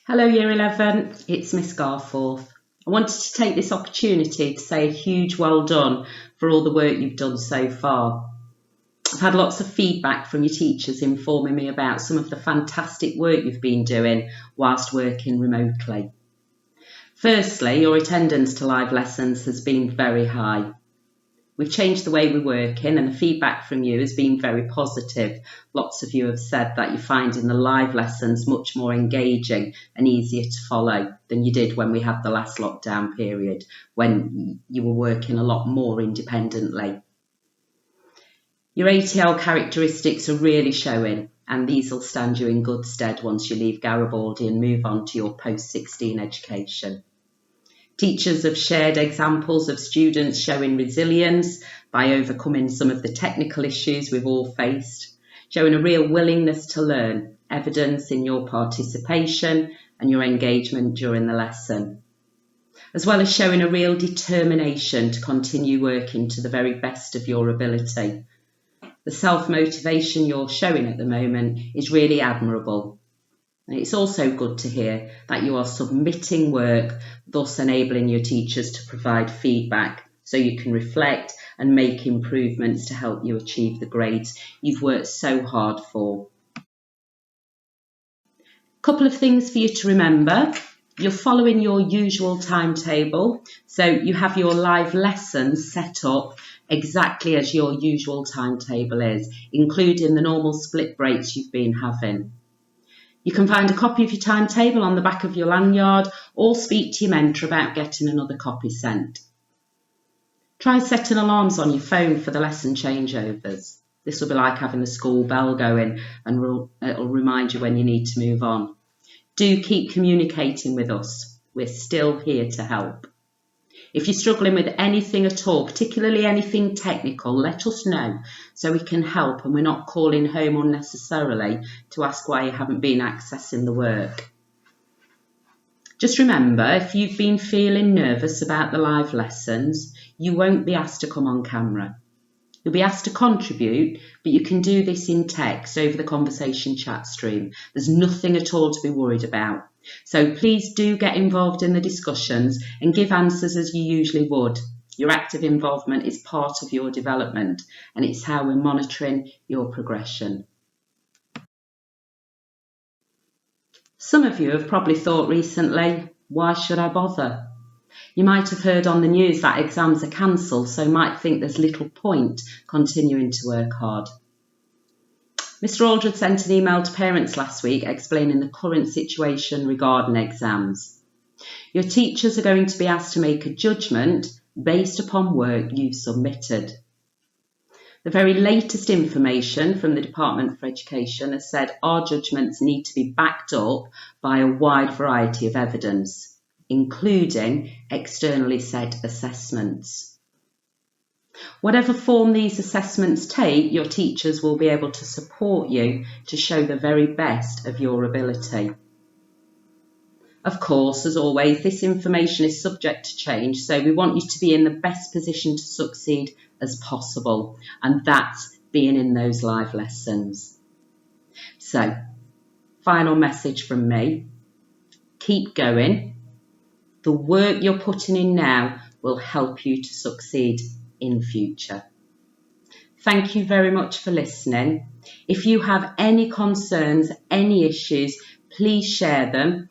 Hello Year 11, it's Miss Garforth. I wanted to take this opportunity to say a huge well done for all the work you've done so far. I've had lots of feedback from your teachers informing me about some of the fantastic work you've been doing whilst working remotely. Firstly, your attendance to live lessons has been very high. We've changed the way we're working and the feedback from you has been very positive. Lots of you have said that you're finding the live lessons much more engaging and easier to follow than you did when we had the last lockdown period, when you were working a lot more independently. Your ATL characteristics are really showing, and these will stand you in good stead once you leave Garibaldi and move on to your post-16 education. Teachers have shared examples of students showing resilience by overcoming some of the technical issues we've all faced, showing a real willingness to learn, evidence in your participation and your engagement during the lesson, as well as showing a real determination to continue working to the very best of your ability. The self-motivation you're showing at the moment is really admirable. And it's also good to hear that you are submitting work, thus enabling your teachers to provide feedback so you can reflect and make improvements to help you achieve the grades you've worked so hard for. A couple of things for you to remember. You're following your usual timetable, so you have your live lessons set up exactly as your usual timetable is, including the normal split breaks you've been having. You can find a copy of your timetable on the back of your lanyard or speak to your mentor about getting another copy sent. Try setting alarms on your phone for the lesson changeovers. This will be like having the school bell going and it'll remind you when you need to move on. Do keep communicating with us. We're still here to help. If you're struggling with anything at all, particularly anything technical, let us know so we can help and we're not calling home unnecessarily to ask why you haven't been accessing the work. Just remember, if you've been feeling nervous about the live lessons, you won't be asked to come on camera. You'll be asked to contribute, but you can do this in text over the conversation chat stream. There's nothing at all to be worried about. So please do get involved in the discussions and give answers as you usually would. Your active involvement is part of your development and it's how we're monitoring your progression. Some of you have probably thought recently, why should I bother? You might have heard on the news that exams are cancelled, so might think there's little point continuing to work hard. Mr. Aldred sent an email to parents last week explaining the current situation regarding exams. Your teachers are going to be asked to make a judgment based upon work you've submitted. The very latest information from the Department for Education has said our judgments need to be backed up by a wide variety of evidence, including externally set assessments. Whatever form these assessments take, your teachers will be able to support you to show the very best of your ability. Of course, as always, this information is subject to change, so we want you to be in the best position to succeed as possible, and that's being in those live lessons. So, final message from me, keep going. The work you're putting in now will help you to succeed in future. Thank you very much for listening. If you have any concerns, any issues, please share them.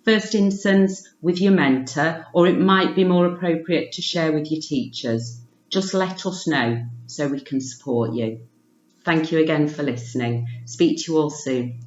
First instance with your mentor, or it might be more appropriate to share with your teachers. Just let us know so we can support you. Thank you again for listening. Speak to you all soon.